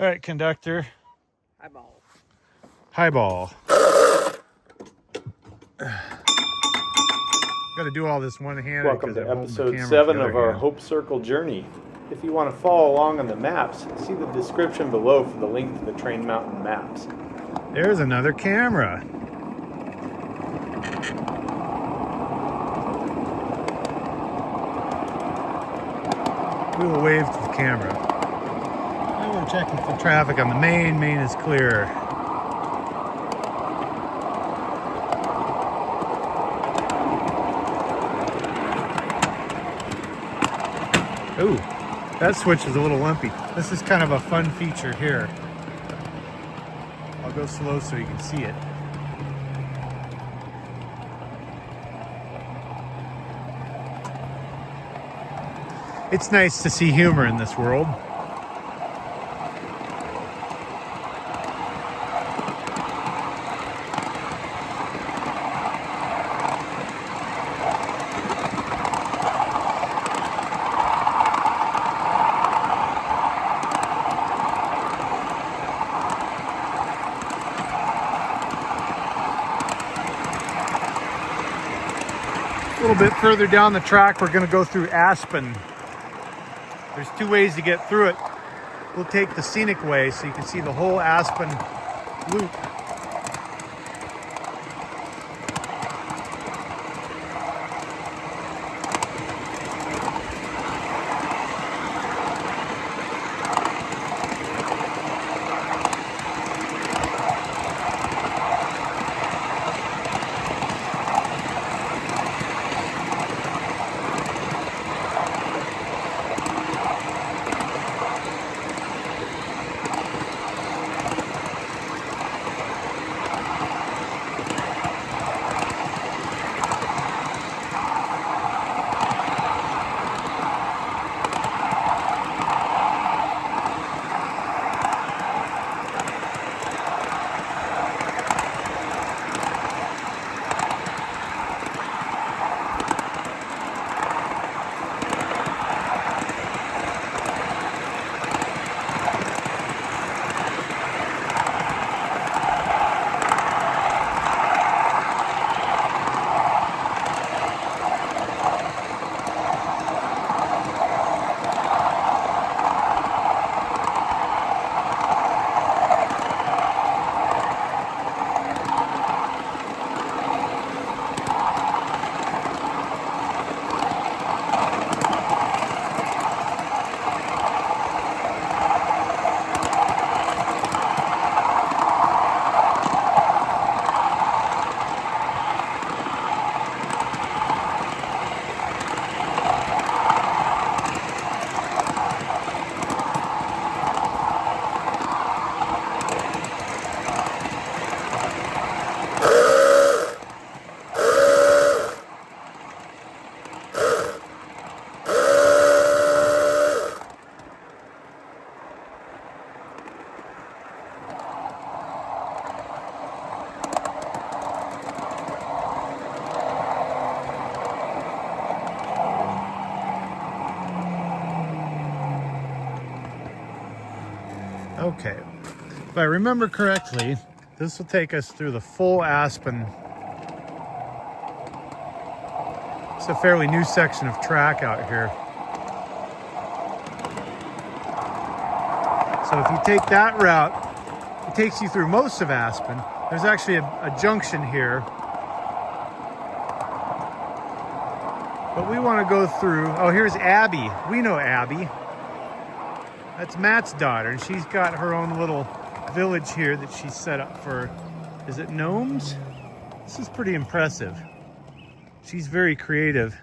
All right, conductor. Highball. Highball. Got to do all this one-handed. Welcome to episode 7 of our Hope Circle journey. If you want to follow along on the maps, see the description below for the link to the Train Mountain maps. There's another camera. We will wave to the camera. And we're checking for traffic on the main. Main is clear. Ooh, that switch is a little lumpy. This is kind of a fun feature here. I'll go slow so you can see it. It's nice to see humor in this world. A little bit further down the track, we're going to go through Aspen. There's 2 ways to get through it. We'll take the scenic way so you can see the whole Aspen loop. Okay, if I remember correctly, this will take us through the full Aspen. It's a fairly new section of track out here. So if you take that route, it takes you through most of Aspen. There's actually a junction here. But we want to go through, oh, here's Abby. We know Abby. That's Matt's daughter, and she's got her own little village here that she's set up for, is it gnomes? This is pretty impressive. She's very creative.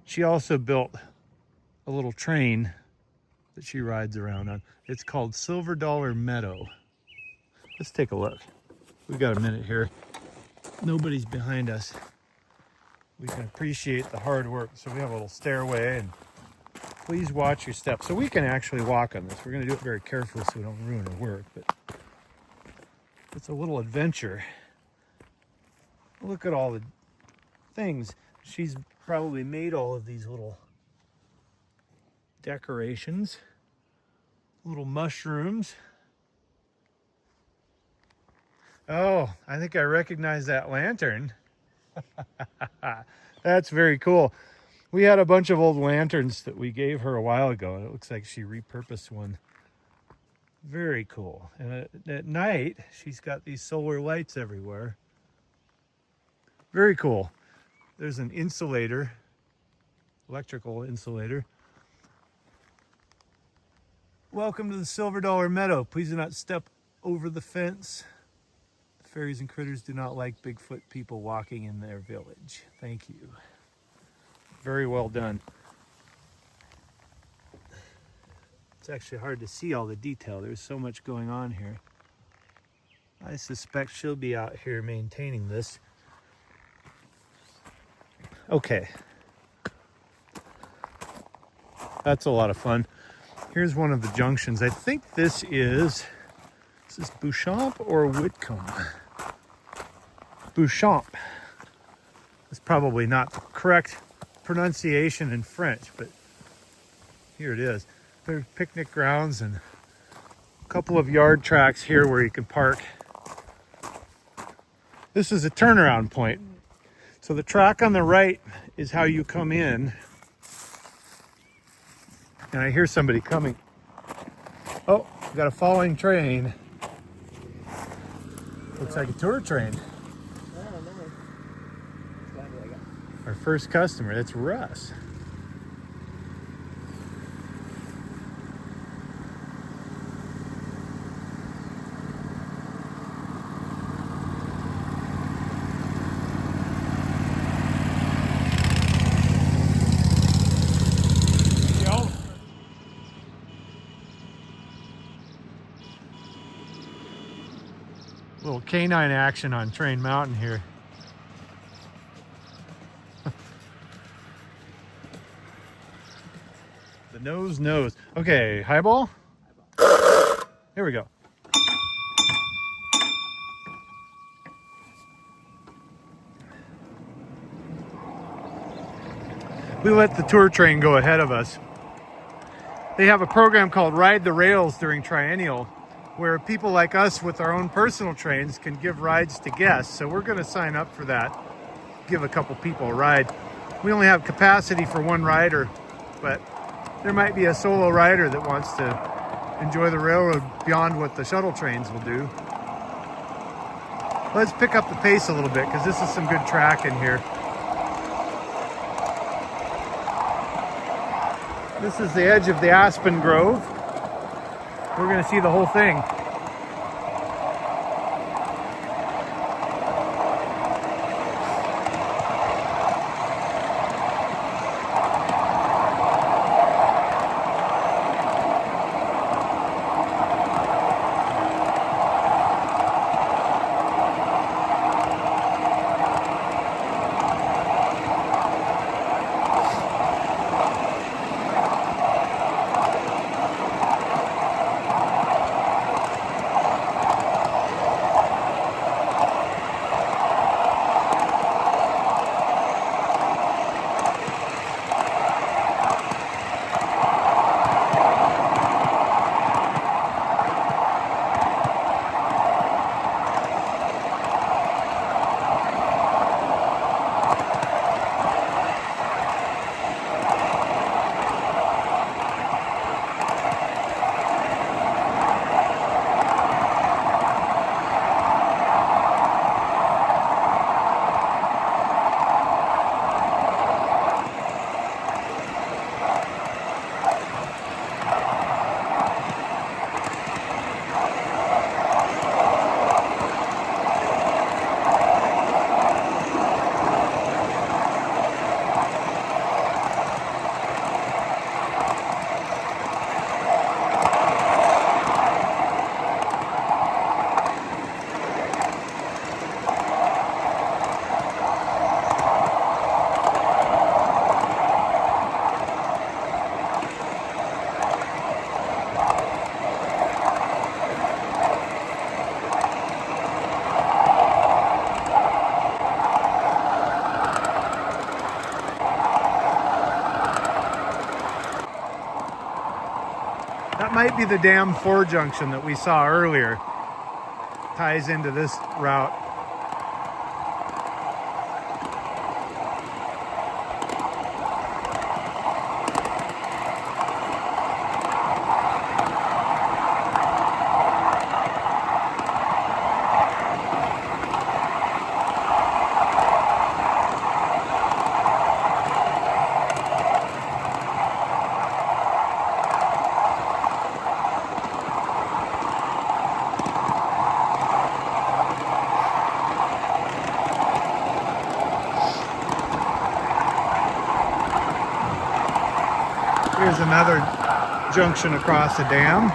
She also built a little train that she rides around on. It's called Silver Dollar Meadow. Let's take a look. We've got a minute here. Nobody's behind us. We can appreciate the hard work. So we have a little stairway, and please watch your steps. So we can actually walk on this. We're going to do it very carefully so we don't ruin our work, but it's a little adventure. Look at all the things. She's probably made all of these little decorations. Little mushrooms. Oh, I think I recognize that lantern. That's very cool. We had a bunch of old lanterns that we gave her a while ago, and it looks like she repurposed one. Very cool. And at night, she's got these solar lights everywhere. Very cool. There's an insulator, electrical insulator. Welcome to the Silver Dollar Meadow. Please do not step over the fence. The fairies and critters do not like Bigfoot people walking in their village. Thank you. Very well done. It's actually hard to see all the detail. There's so much going on here. I suspect she'll be out here maintaining this. Okay. That's a lot of fun. Here's one of the junctions. I think this is Beauchamp or Whitcomb? Beauchamp. It's probably not the correct pronunciation in French, but here it is. There's picnic grounds and a couple of yard tracks here where you can park. This is a turnaround point. So the track on the right is how you come in. And I hear somebody coming. Oh, we got a falling train. Looks like a tour train. Our first customer, that's Russ. Little canine action on Train Mountain here. The nose knows. Okay, highball? Here we go. We let the tour train go ahead of us. They have a program called Ride the Rails during Triennial, where people like us with our own personal trains can give rides to guests. So we're going to sign up for that, give a couple people a ride. We only have capacity for one rider, but there might be a solo rider that wants to enjoy the railroad beyond what the shuttle trains will do. Let's pick up the pace a little bit because this is some good track in here. This is the edge of the Aspen Grove. We're going to see the whole thing. might be the Dam 4 junction that we saw earlier. Ties into this route. Here's another junction across the dam.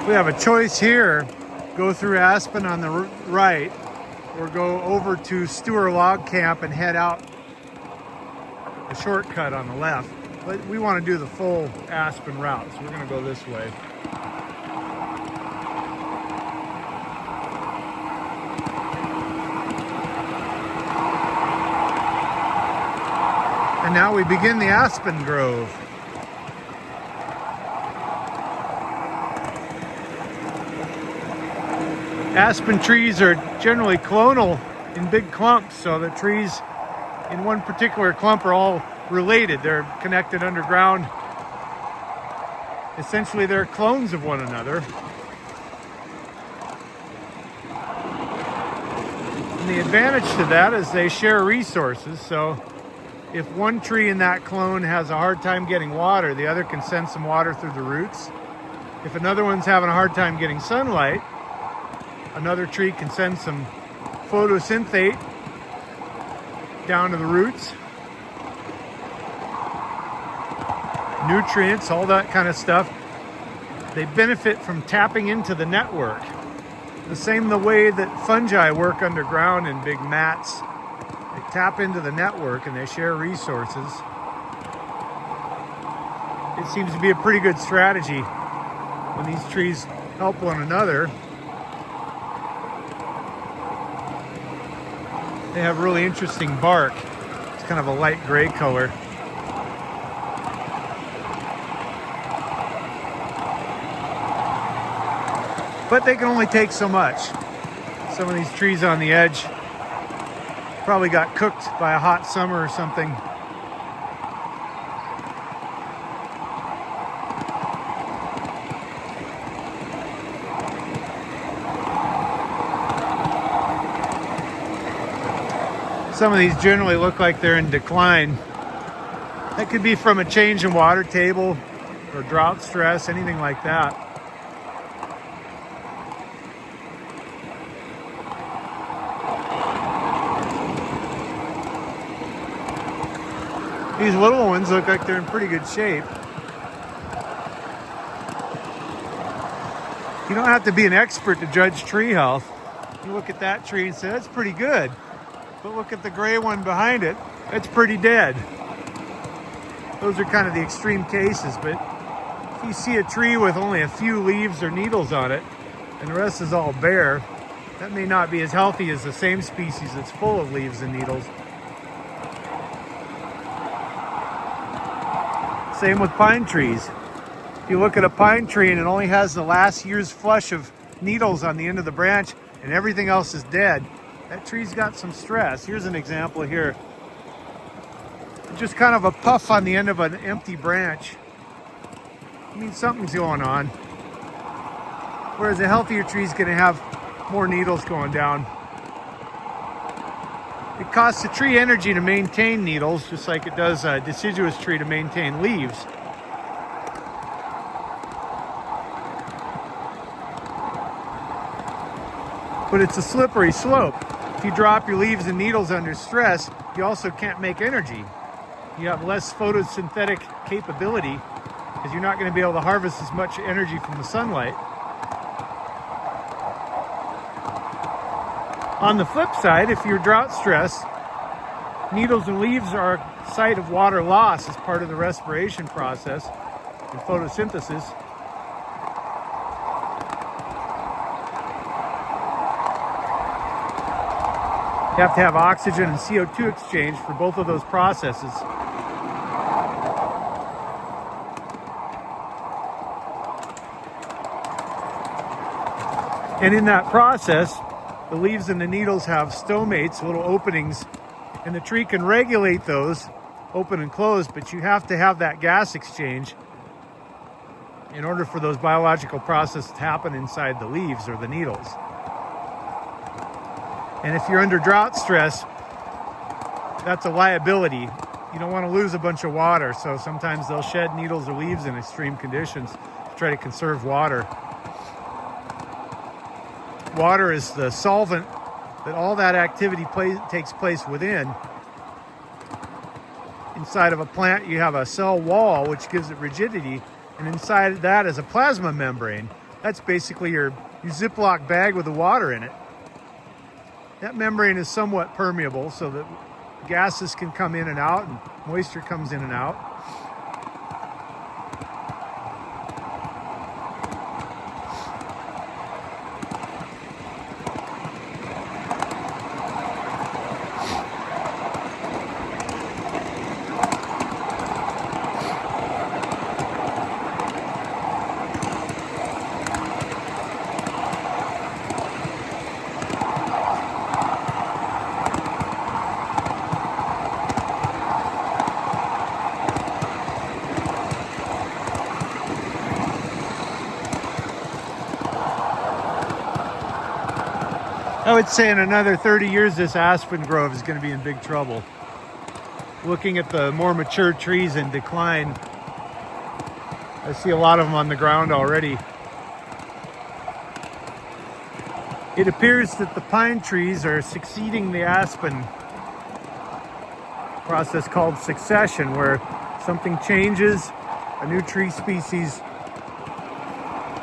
We have a choice here: go through Aspen on the right, or go over to Stewart Log Camp and head out the shortcut on the left. But we want to do the full Aspen route, so we're going to go this way. And now we begin the Aspen Grove. Aspen trees are generally clonal in big clumps, so the trees in one particular clump are all related. They're connected underground. Essentially, they're clones of one another. And the advantage to that is they share resources, so if one tree in that clone has a hard time getting water, the other can send some water through the roots. If another one's having a hard time getting sunlight, another tree can send some photosynthate down to the roots. Nutrients, all that kind of stuff. They benefit from tapping into the network. The same the way that fungi work underground in big mats. They tap into the network and they share resources. It seems to be a pretty good strategy when these trees help one another. They have really interesting bark. It's kind of a light gray color. But they can only take so much. Some of these trees on the edge probably got cooked by a hot summer or something. Some of these generally look like they're in decline. That could be from a change in water table or drought stress, anything like that. These little ones look like they're in pretty good shape. You don't have to be an expert to judge tree health. You look at that tree and say, that's pretty good. But look at the gray one behind it. It's pretty dead. Those are kind of the extreme cases, but if you see a tree with only a few leaves or needles on it, and the rest is all bare, that may not be as healthy as the same species that's full of leaves and needles. Same with pine trees. If you look at a pine tree and it only has the last year's flush of needles on the end of the branch and everything else is dead, That tree's got some stress. Here's an example here. Just kind of a puff on the end of an empty branch. I mean, something's going on. Whereas a healthier tree is going to have more needles going down. It costs the tree energy to maintain needles, just like it does a deciduous tree to maintain leaves. But it's a slippery slope. If you drop your leaves and needles under stress, you also can't make energy. You have less photosynthetic capability because you're not going to be able to harvest as much energy from the sunlight. On the flip side, if you're drought stressed, needles and leaves are a site of water loss as part of the respiration process and photosynthesis. You have to have oxygen and CO2 exchange for both of those processes. And in that process, the leaves and the needles have stomates, little openings, and the tree can regulate those, open and close, but you have to have that gas exchange in order for those biological processes to happen inside the leaves or the needles. And if you're under drought stress, that's a liability. You don't want to lose a bunch of water, so sometimes they'll shed needles or leaves in extreme conditions to try to conserve water. Water is the solvent that all that activity takes place within. Inside of a plant, you have a cell wall, which gives it rigidity, and inside that is a plasma membrane. That's basically your Ziploc bag with the water in it. That membrane is somewhat permeable so that gases can come in and out and moisture comes in and out. I would say in another 30 years, this aspen grove is going to be in big trouble. Looking at the more mature trees in decline, I see a lot of them on the ground already. It appears that the pine trees are succeeding the aspen, process called succession, where something changes, a new tree species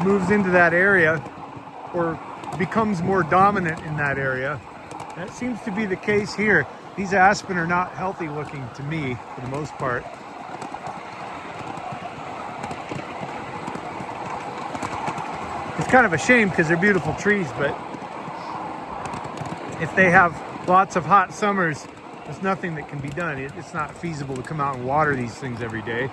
moves into that area or becomes more dominant in that area. That seems to be the case here. These aspen are not healthy looking to me for the most part. It's kind of a shame because they're beautiful trees, but if they have lots of hot summers, there's nothing that can be done. It's not feasible to come out and water these things every day.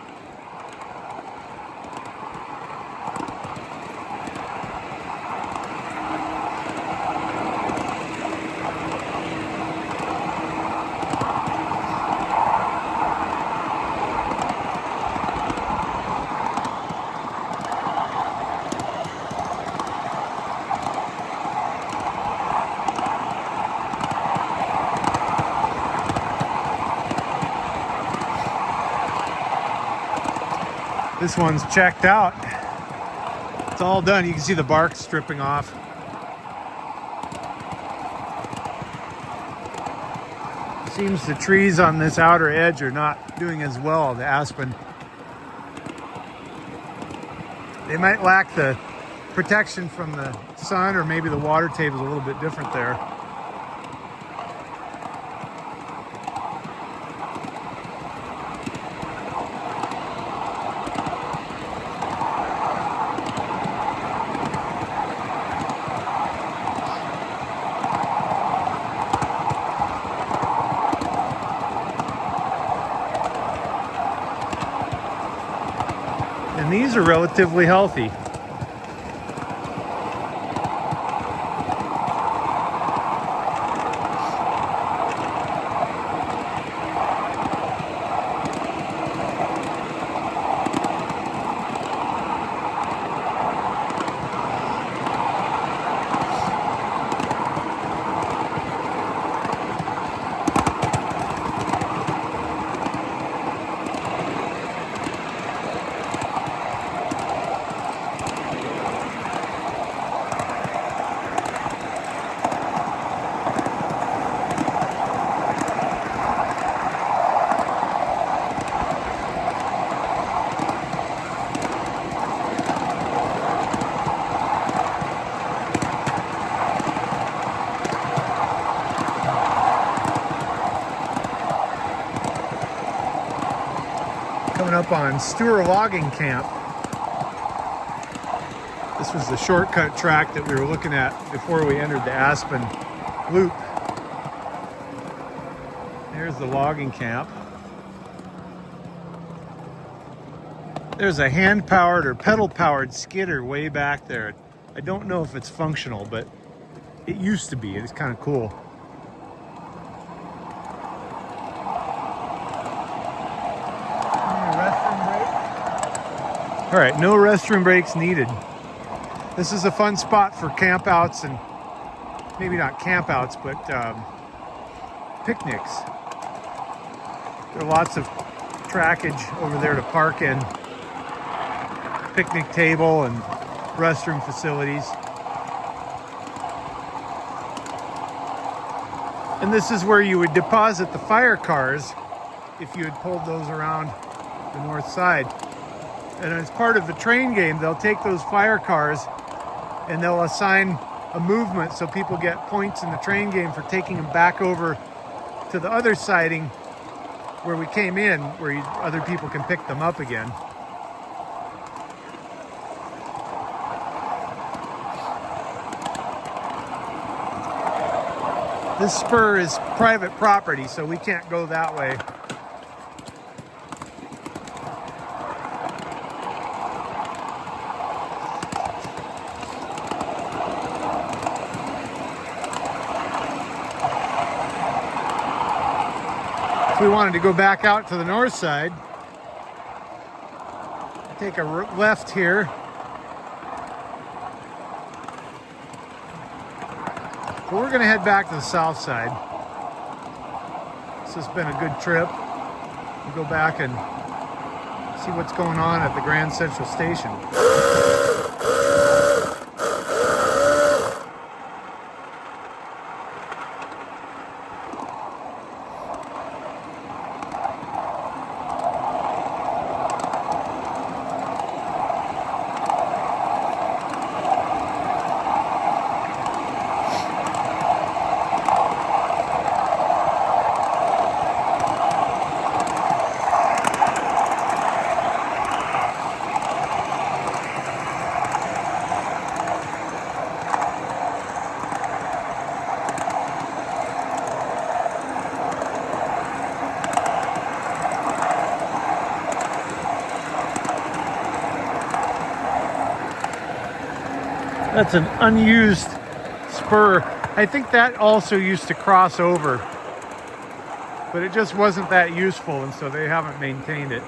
This one's checked out. It's all done. You can see the bark stripping off. Seems the trees on this outer edge are not doing as well, the aspen. They might lack the protection from the sun, or maybe the water table's a little bit different there. And these are relatively healthy. Coming up on Stewart logging camp. This was the shortcut track that we were looking at before we entered the Aspen loop. There's the logging camp. There's a hand-powered or pedal-powered skidder way back there. I don't know if it's functional, but it used to be. It's kind of cool. Restroom break? All right, no restroom breaks needed. This is a fun spot for campouts and maybe not campouts, but picnics. There are lots of trackage over there to park in. Picnic table and restroom facilities. And this is where you would deposit the fire cars if you had pulled those around the north side. And as part of the train game, they'll take those fire cars and they'll assign a movement so people get points in the train game for taking them back over to the other siding where we came in, where other people can pick them up again. This spur is private property, so we can't go that way. If we wanted to go back out to the north side, take a left here. So we're going to head back to the south side. This has been a good trip. We'll go back and see what's going on at the Grand Central Station. That's an unused spur. I think that also used to cross over, but it just wasn't that useful, and so they haven't maintained it.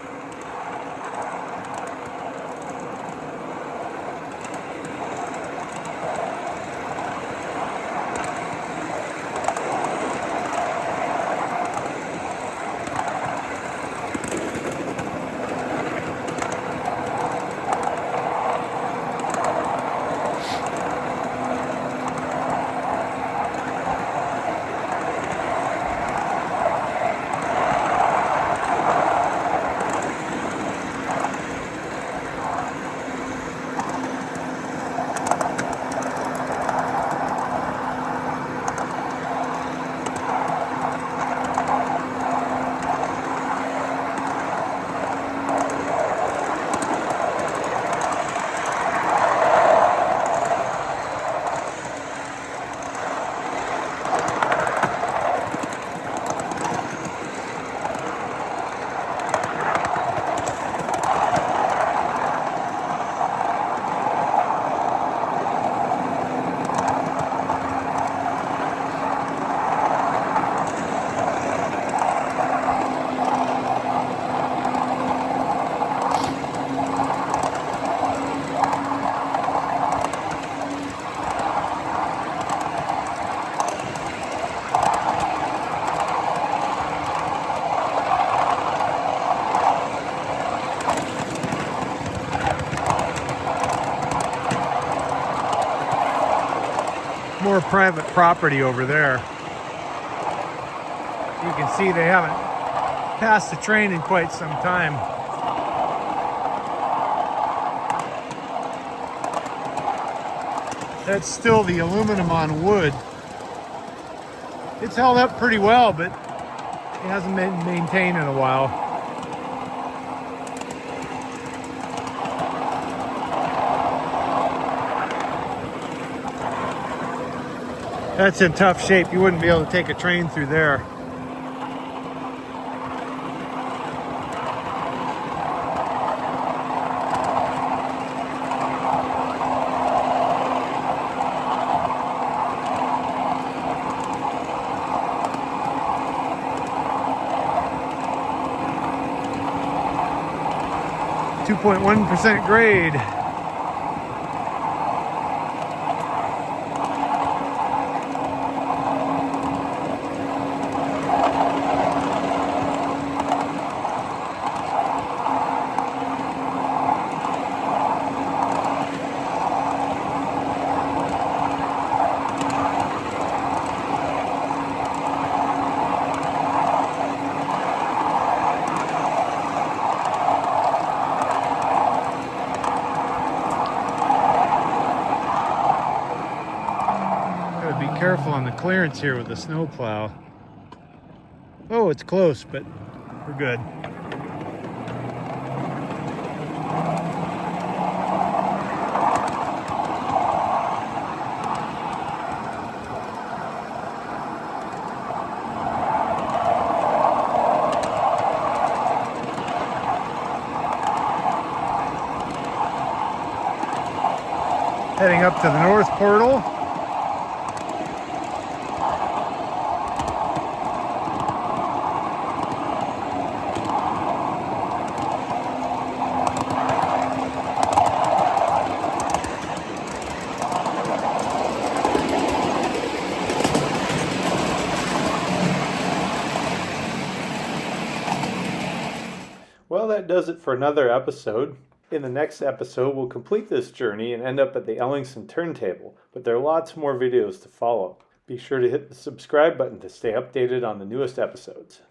More private property over there. You can see they haven't passed the train in quite some time. That's still the aluminum on wood. It's held up pretty well, but it hasn't been maintained in a while. That's in tough shape. You wouldn't be able to take a train through there. .1% grade. Careful on the clearance here with the snowplow. Oh, it's close, but we're good. Heading up to the north portal. Well, that does it for another episode. In the next episode, we'll complete this journey and end up at the Ellingson turntable, but there are lots more videos to follow. Be sure to hit the subscribe button to stay updated on the newest episodes.